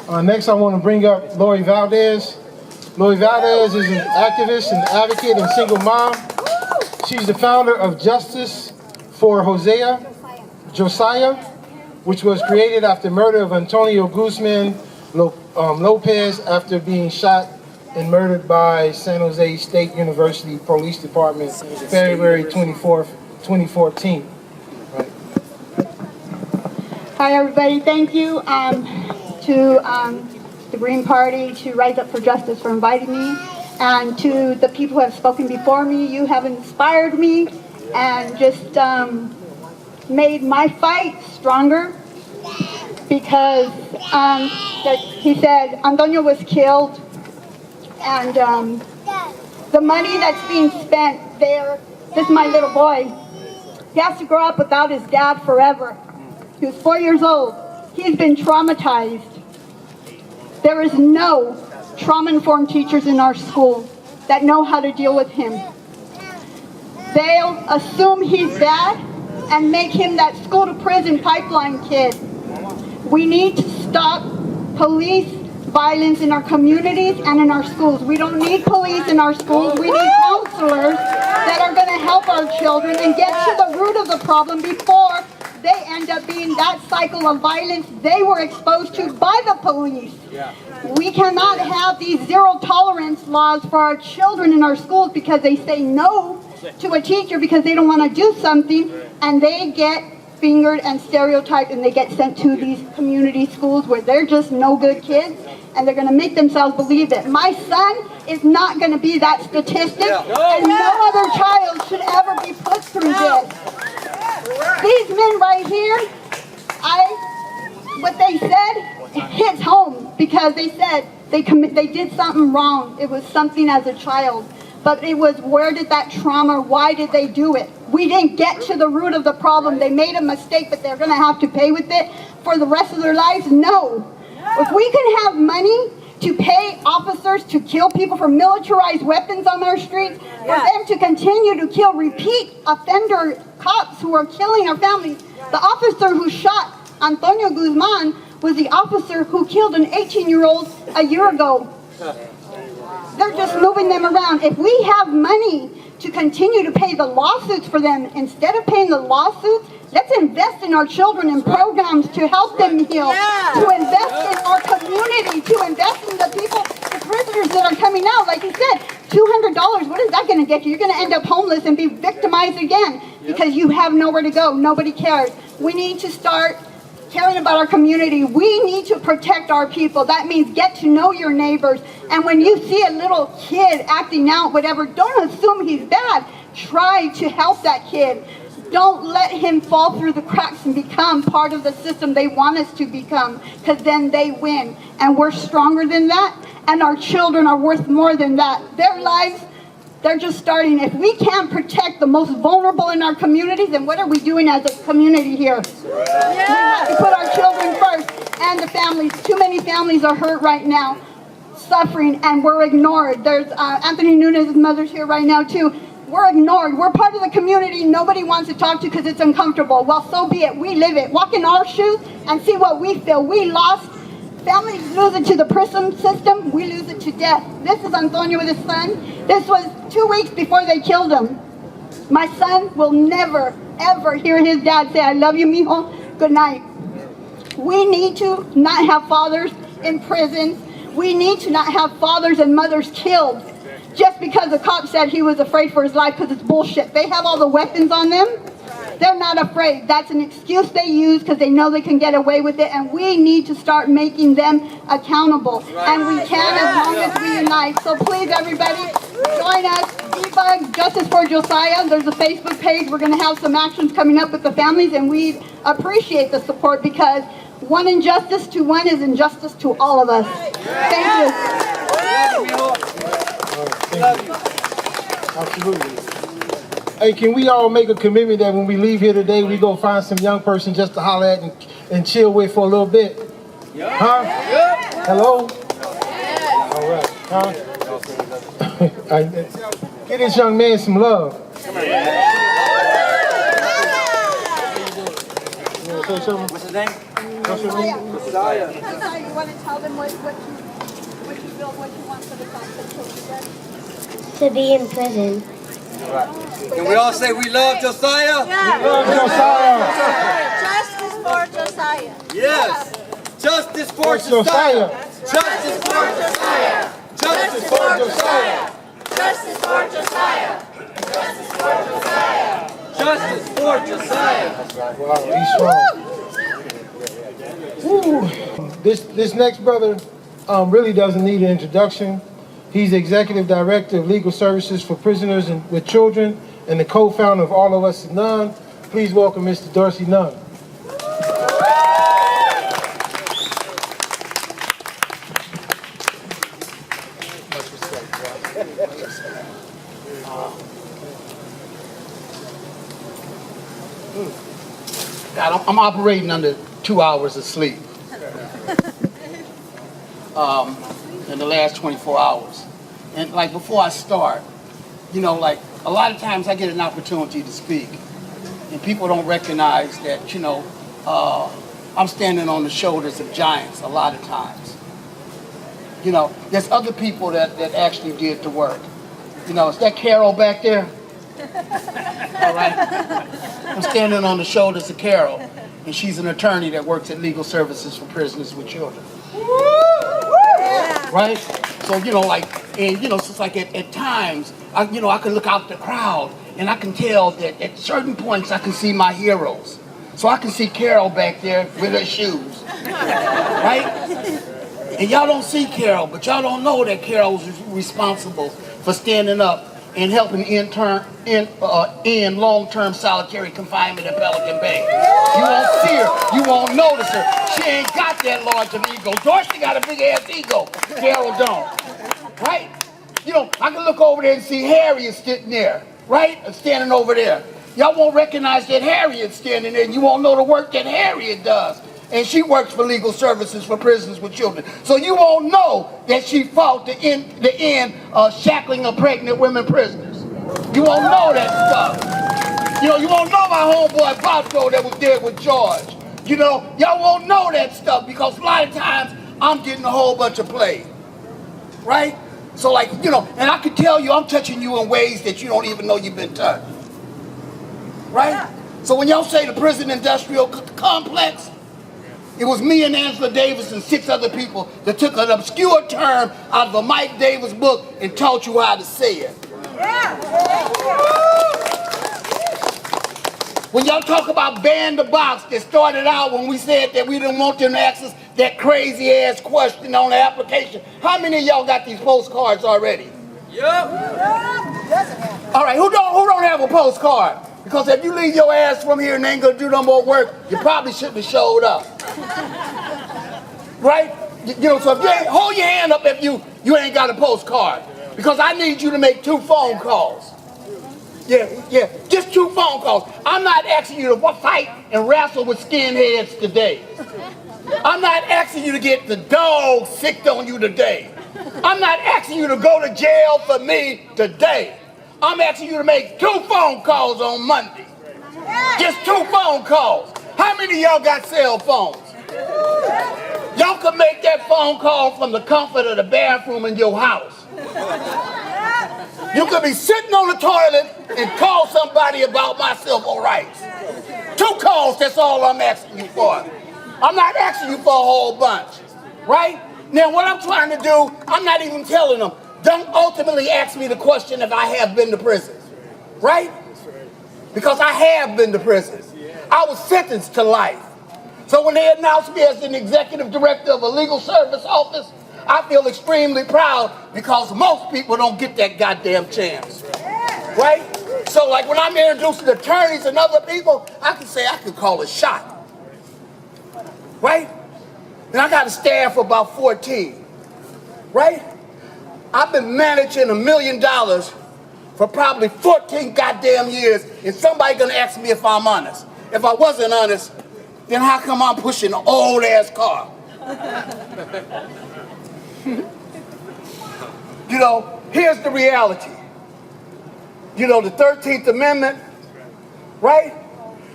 Next, I want to bring up Lori Valdez. Lori Valdez is an activist and advocate and single mom. She's the founder of Justice for Josiah, which was created after murder of Antonio Guzman Lopez after being shot and murdered by San Jose State University Police Department February 24th, 2014. Right. Hi, everybody. Thank you to the Green Party, to Rise Up for Justice for inviting me, and to the people who have spoken before me. You have inspired me and just made my fight stronger, because he said Antonio was killed, and the money that's being spent there, this is my little boy. He has to grow up without his dad forever. He was 4 years old. He's been traumatized. There is no trauma-informed teachers in our schools that know how to deal with him. They'll assume he's bad and make him that school-to-prison pipeline kid. We need to stop police violence in our communities and in our schools. We don't need police in our schools. We need counselors that are going to help our children and get to the root of the problem before they end up being that cycle of violence they were exposed to by the police. We cannot have these zero tolerance laws for our children in our schools because they say no to a teacher because they don't want to do something, and they get fingered and stereotyped, and they get sent to these community schools where they're just no good kids, and they're going to make themselves believe that my son is not going to be that statistic, and no other child should ever be put through this. These men right here, what they said hits home, because they said they did something wrong. It was something as a child. But it was, where did that trauma, why did they do it? We didn't get to the root of the problem. They made a mistake, but they're going to have to pay with it for the rest of their lives? No. If we can have money to pay officers to kill people for militarized weapons on our streets, for them to continue to kill repeat offender cops who are killing our families. The officer who shot Antonio Guzman was the officer who killed an 18-year-old a year ago. They're just moving them around. If we have money to continue to pay the lawsuits for them, instead of paying the lawsuits, let's invest in our children in programs to help them heal, to invest in our community, to invest in the people, the prisoners that are coming out. Like you said, $200, what is that going to get you? You're going to end up homeless and be victimized again because you have nowhere to go. Nobody cares. We need to start caring about our community. We need to protect our people. That means get to know your neighbors. And when you see a little kid acting out, whatever, don't assume he's bad. Try to help that kid. Don't let him fall through the cracks and become part of the system they want us to become, because then they win. And we're stronger than that, and our children are worth more than that. Their lives, they're just starting. If we can't protect the most vulnerable in our communities, then what are we doing as a community here? We have to put our children first, and the families. Too many families are hurt right now, suffering, and we're ignored. There's Anthony Nunez's mother's here right now too. We're ignored. We're part of the community nobody wants to talk to because it's uncomfortable. Well, so be it. We live it. Walk in our shoes and see what we feel. We lost. Families lose it to the prison system. We lose it to death. This is Antonio with his son. This was 2 weeks before they killed him. My son will never, ever hear his dad say, "I love you, mijo. Good night." We need to not have fathers in prisons. We need to not have fathers and mothers killed just because the cop said he was afraid for his life, because it's bullshit. They have all the weapons on them. They're not afraid. That's an excuse they use because they know they can get away with it, and we need to start making them accountable. And we can as long as we unite. So please, everybody, join us. Debug Justice for Josiah. There's a Facebook page. We're going to have some actions coming up with the families, and we appreciate the support, because one injustice to one is injustice to all of us. Thank you. Thank you. Absolutely. Hey, can we all make a commitment that when we leave here today, we go find some young person just to holler at and chill with for a little bit? Huh? Hello? All right. Huh? Get this young man some love. You want to say something? What's his name? What's your name? Josiah, you want to tell them what you feel, what you want for the fact that children To be in prison. Can we all say we love Josiah? We love Josiah. Justice for Josiah. Yes. Justice for Josiah. Justice for Josiah. Justice for Josiah. Justice for Josiah. Justice for Josiah. Justice for Josiah. Wow, he's strong. Woo. This next brother really doesn't need an introduction. He's Executive Director of Legal Services for Prisoners and with Children and the co-founder of All of Us is None. Please welcome Mr. Dorsey Nunn. God, I'm operating under 2 hours of sleep in the last 24 hours. And like before I start, you know, like a lot of times I get an opportunity to speak and people don't recognize that, you know, I'm standing on the shoulders of giants a lot of times. You know, there's other people that actually did the work. You know, is that Carol back there? All right. I'm standing on the shoulders of Carol, and she's an attorney that works at Legal Services for Prisoners with Children. Right? So, you know, like, and, you know, so it's like at times, I can look out the crowd, and I can tell that at certain points I can see my heroes. So I can see Carol back there with her shoes. Right? And y'all don't see Carol, but y'all don't know that Carol's responsible for standing up and helping end long-term solitary confinement at Pelican Bay. You won't see her. You won't notice her. She ain't got that large of ego. Dorsey got a big-ass ego. Carol don't. Right? You know, I can look over there and see Harriet sitting there. Right? Standing over there. Y'all won't recognize that Harriet's standing there, and you won't know the work that Harriet does. And she works for Legal Services for Prisoners with Children. So you won't know that she fought to end shackling of pregnant women prisoners. You won't know that stuff. You know, you won't know my homeboy Bosco that was there with George. You know, y'all won't know that stuff because a lot of times I'm getting a whole bunch of play. Right? So like, you know, and I can tell you I'm touching you in ways that you don't even know you've been touched. Right? So when y'all say the prison industrial complex, it was me and Angela Davis and 6 other people that took an obscure term out of a Mike Davis book and taught you how to say it. When y'all talk about ban the box, that started out when we said that we didn't want them to ask us that crazy ass question on the application. How many of y'all got these postcards already? Yep. All right, who don't have a postcard? Because if you leave your ass from here and ain't gonna do no more work, you probably shouldn't have showed up. Right? You know, so if you ain't, hold your hand up if you ain't got a postcard. Because I need you to make 2 phone calls. Yeah, just 2 phone calls. I'm not asking you to fight and wrestle with skinheads today. I'm not asking you to get the dog sicked on you today. I'm not asking you to go to jail for me today. I'm asking you to make 2 phone calls on Monday. Just 2 phone calls. How many of y'all got cell phones? Y'all can make that phone call from the comfort of the bathroom in your house. You could be sitting on the toilet and call somebody about my civil rights. 2 calls, that's all I'm asking you for. I'm not asking you for a whole bunch. Right? Now what I'm trying to do, I'm not even telling them. Don't ultimately ask me the question if I have been to prison, right? Because I have been to prison. I was sentenced to life. So when they announced me as an executive director of a legal service office, I feel extremely proud because most people don't get that goddamn chance, right? So like when I'm introducing attorneys and other people, I can say I can call a shot, right? And I got a staff of about 14, right? I've been managing $1 million for probably 14 goddamn years, and somebody gonna ask me if I'm honest. If I wasn't honest, then how come I'm pushing an old ass car? You know, here's the reality. You know, the 13th Amendment, right?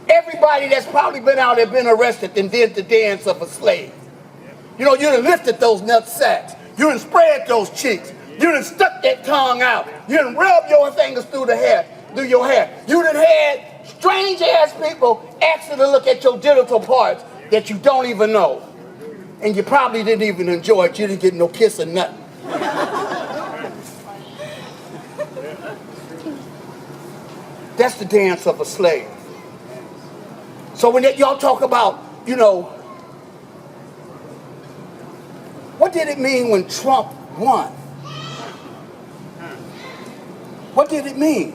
Everybody that's probably been out there been arrested and did the dance of a slave. You know, you done lifted those nut sacks. You done spread those cheeks. You done stuck that tongue out. You done rubbed your fingers through your hair. You done had strange ass people asking to look at your genital parts that you don't even know. And you probably didn't even enjoy it. You didn't get no kiss or nothing. That's the dance of a slave. So when y'all talk about, you know, what did it mean when Trump won? What did it mean?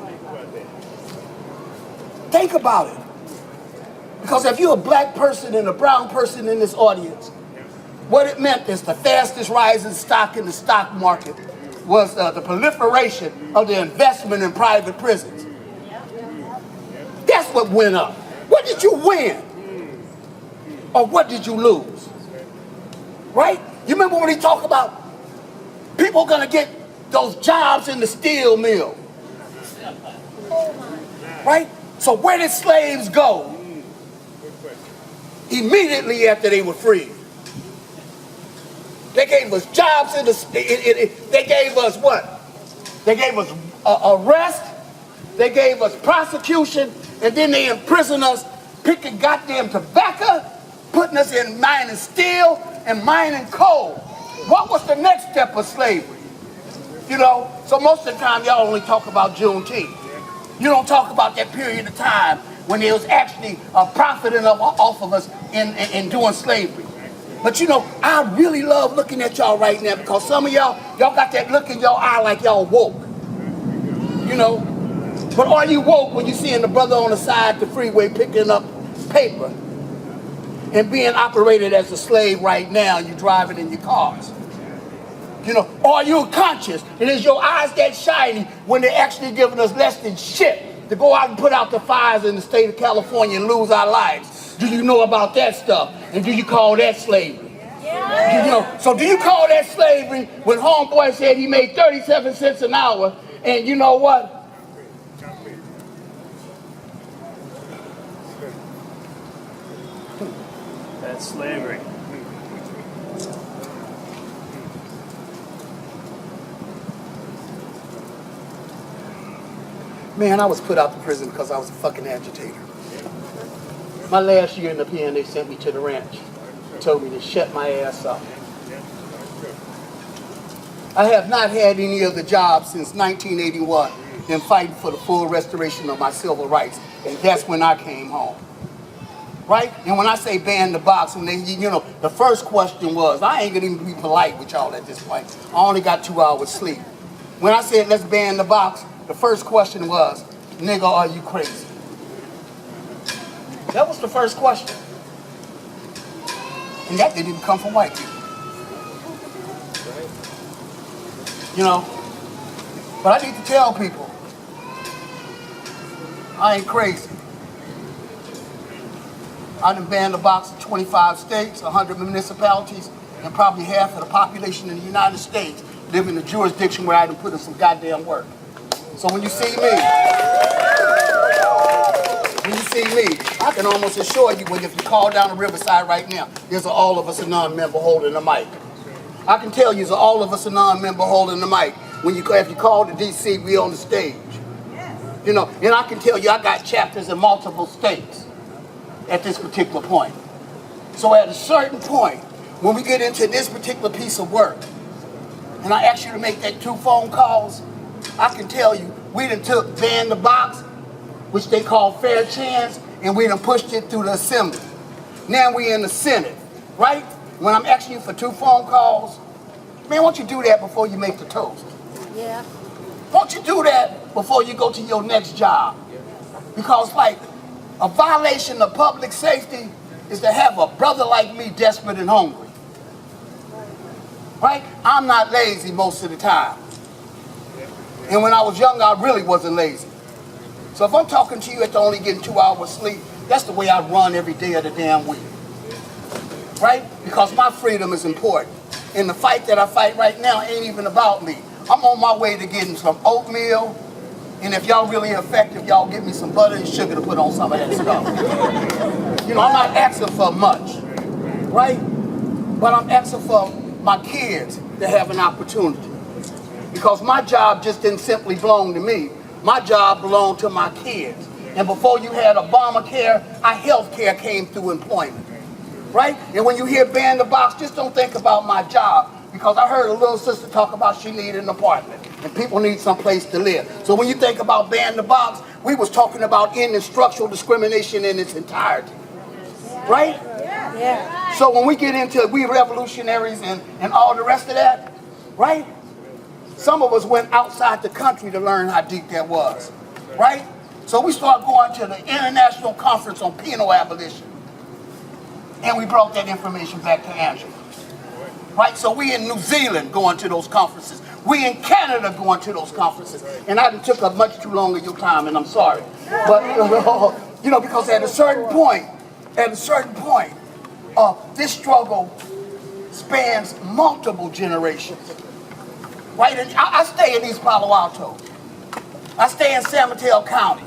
Think about it. Because if you're a black person and a brown person in this audience, what it meant is the fastest rising stock in the stock market was the proliferation of the investment in private prisons. That's what went up. What did you win? Or what did you lose? Right? You remember when he talked about people gonna get those jobs in the steel mill? Right? So where did slaves go immediately after they were freed? They gave us jobs in the, they gave us what? They gave us arrest, they gave us prosecution, and then they imprisoned us, picking goddamn tobacco, putting us in mining steel and mining coal. What was the next step of slavery? You know, so most of the time y'all only talk about Juneteenth. You don't talk about that period of time when there was actually profiting off of us in doing slavery. But you know, I really love looking at y'all right now because some of y'all got that look in your eye like y'all woke. You know? But are you woke when you seeing the brother on the side of the freeway picking up paper and being operated as a slave right now and you driving in your cars? You know, are you conscious? And is your eyes that shiny when they're actually giving us less than shit to go out and put out the fires in the state of California and lose our lives? Do you know about that stuff? And do you call that slavery? Yeah. You know, so do you call that slavery when homeboy said he made 37 cents an hour and you know what? That's slavery. Man, I was put out of prison because I was a fucking agitator. My last year in the pen, they sent me to the ranch. Told me to shut my ass up. I have not had any other job since 1981 in fighting for the full restoration of my civil rights. And that's when I came home. Right? And when I say ban the box, and they, you know, the first question was, I ain't gonna even be polite with y'all at this point. I only got 2 hours sleep. When I said let's ban the box, the first question was, nigga, are you crazy? That was the first question. And that didn't even come from white people. You know? But I need to tell people, I ain't crazy. I done banned the box in 25 states, 100 municipalities, and probably half of the population in the United States live in the jurisdiction where I done put in some goddamn work. So when you see me, I can almost assure you, if you call down the Riverside right now, there's all of us a non-member holding the mic. I can tell you, there's all of us a non-member holding the mic. If you call to DC, we on the stage. You know, and I can tell you, I got chapters in multiple states at this particular point. So at a certain point, when we get into this particular piece of work, and I ask you to make that 2 phone calls, I can tell you, we done took ban the box, which they call fair chance, and we done pushed it through the assembly. Now we in the Senate, right? When I'm asking you for 2 phone calls, man, won't you do that before you make the toast? Yeah. Won't you do that before you go to your next job? Because like, a violation of public safety is to have a brother like me desperate and hungry. Right? I'm not lazy most of the time. And when I was young, I really wasn't lazy. So if I'm talking to you after only getting 2 hours sleep, that's the way I run every day of the damn week. Right? Because my freedom is important. And the fight that I fight right now ain't even about me. I'm on my way to getting some oatmeal. And if y'all really effective, y'all get me some butter and sugar to put on some of that stuff. You know, I'm not asking for much. Right? but I'm asking for my kids to have an opportunity. Because my job just didn't simply belong to me. My job belonged to my kids. And before you had Obamacare, our health care came through employment. Right? And when you hear ban the box, just don't think about my job. Because I heard a little sister talk about she needed an apartment. And people need some place to live. So when you think about ban the box, we was talking about ending structural discrimination in its entirety. Right? Yeah. So when we get into we revolutionaries and all the rest of that, right? Some of us went outside the country to learn how deep that was. Right? So we started going to the International Conference on Penal Abolition. And we brought that information back to Angela. Right? So we in New Zealand going to those conferences. We in Canada going to those conferences. And I took up much too long of your time, and I'm sorry. But, you know, because at a certain point, this struggle spans multiple generations. Right? And I stay in East Palo Alto. I stay in San Mateo County.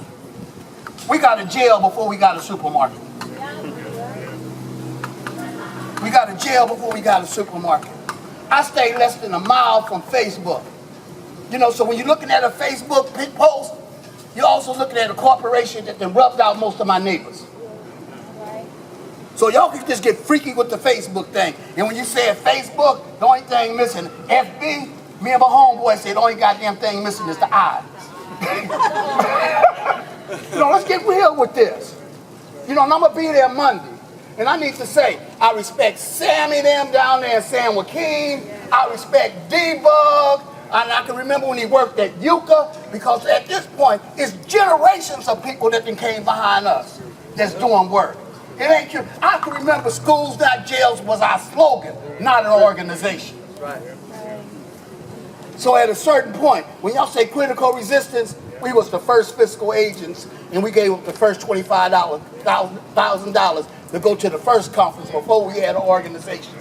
We got a jail before we got a supermarket. We got a jail before we got a supermarket. I stay less than a mile from Facebook. You know, so when you're looking at a Facebook post, you're also looking at a corporation that then rubbed out most of my neighbors. So y'all can just get freaky with the Facebook thing. And when you say Facebook, the only thing missing, FB, me and my homeboy said the only goddamn thing missing is the eyes. You know, let's get real with this. You know, and I'm going to be there Monday. And I need to say, I respect Sammy them down there in San Joaquin. I respect D-Bug. And I can remember when he worked at Yucca, because at this point, it's generations of people that then came behind us that's doing work. It ain't true. I can remember schools, not jails was our slogan, not an organization. Right. So at a certain point, when y'all say critical resistance, we was the first fiscal agents, and we gave up the first $25,000 to go to the first conference before we had an organization.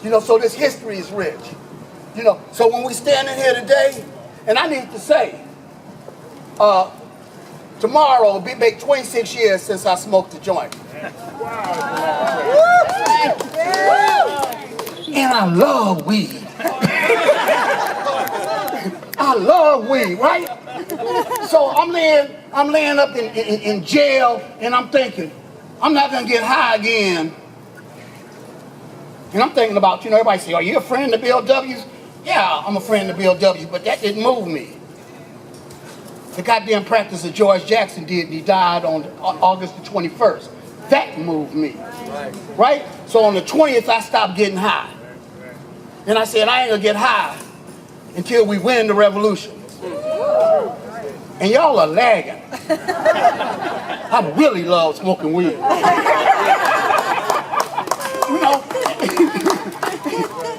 You know, so this history is rich. You know, so when we standing here today, and I need to say, tomorrow will make 26 years since I smoked a joint. And I love weed. I love weed, right? So I'm laying up in jail, and I'm thinking, I'm not gonna get high again. And I'm thinking about, you know, everybody say, are you a friend of Bill W's? Yeah, I'm a friend of Bill W, but that didn't move me. The goddamn practice that George Jackson did, and he died on August the 21st. That moved me, right? So on the 20th, I stopped getting high. And I said, I ain't gonna get high until we win the revolution. And y'all are lagging. I really love smoking weed. You know,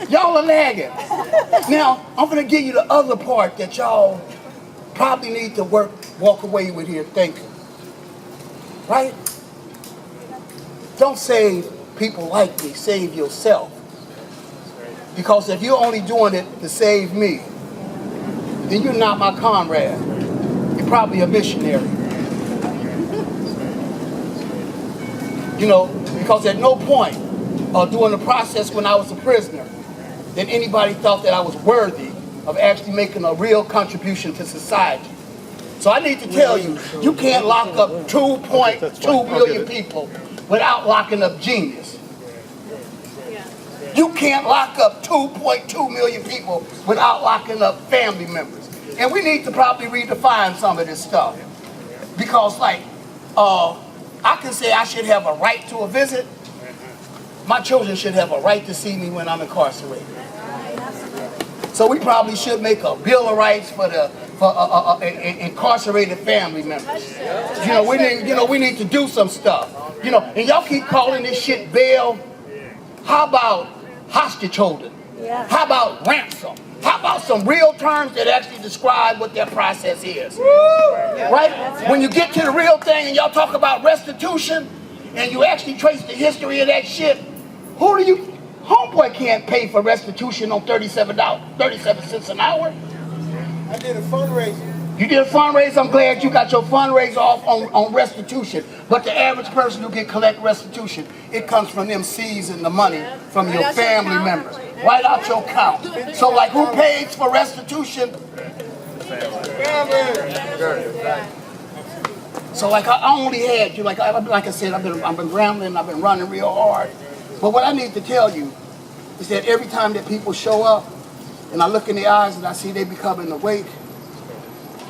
y'all are lagging. Now, I'm gonna give you the other part that y'all probably need to walk away with here thinking. Right? Don't save people like me, save yourself. Because if you're only doing it to save me, then you're not my comrade. You're probably a missionary. You know, because at no point during the process when I was a prisoner, that anybody thought that I was worthy of actually making a real contribution to society. So I need to tell you, you can't lock up 2.2 million people without locking up genius. You can't lock up 2.2 million people without locking up family members. And we need to probably redefine some of this stuff. Because like, I can say I should have a right to a visit. My children should have a right to see me when I'm incarcerated. So we probably should make a Bill of Rights for incarcerated family members. We need to do some stuff. You know, and y'all keep calling this shit bail. How about hostage holding? How about ransom? How about some real terms that actually describe what that process is? Right? When you get to the real thing and y'all talk about restitution and you actually trace the history of that shit, homeboy can't pay for restitution on $37 cents an hour. I did a fundraiser You did a fundraiser, I'm glad you got your fundraiser off on restitution. But the average person who get collect restitution, it comes from them seizing the money from your family members. Right out your account. So like who pays for restitution? So like I only had you, like I said, I've been rambling, I've been running real hard. But what I need to tell you is that every time that people show up and I look in their eyes and I see they becoming awake,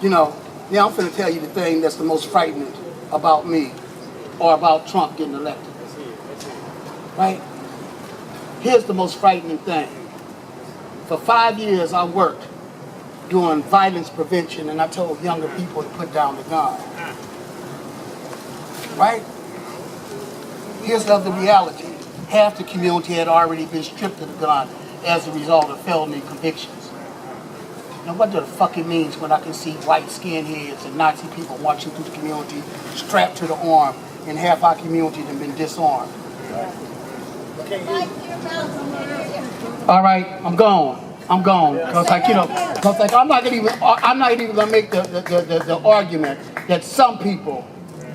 you know, now I'm finna tell you the thing that's the most frightening about me or about Trump getting elected. Right? Here's the most frightening thing. For 5 years I worked doing violence prevention and I told younger people to put down the gun. Right? Here's the other reality. Half the community had already been stripped of the gun as a result of felony convictions. Now what the fuck it means when I can see white skinheads and Nazi people marching through the community strapped to the arm and half our community has been disarmed. All right, I'm gone. Cause like, you know, I'm not even gonna make the argument that some people,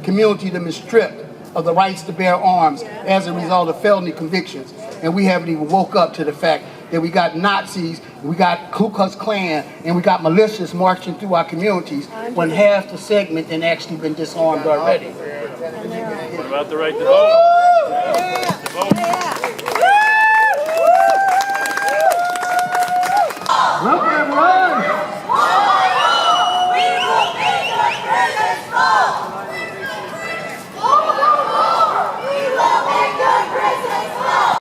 community that been stripped of the rights to bear arms as a result of felony convictions, and we haven't even woke up to the fact that we got Nazis, we got Ku Klux Klan, and we got militias marching through our communities when half the segment had actually been disarmed already. What about the right to vote? To vote.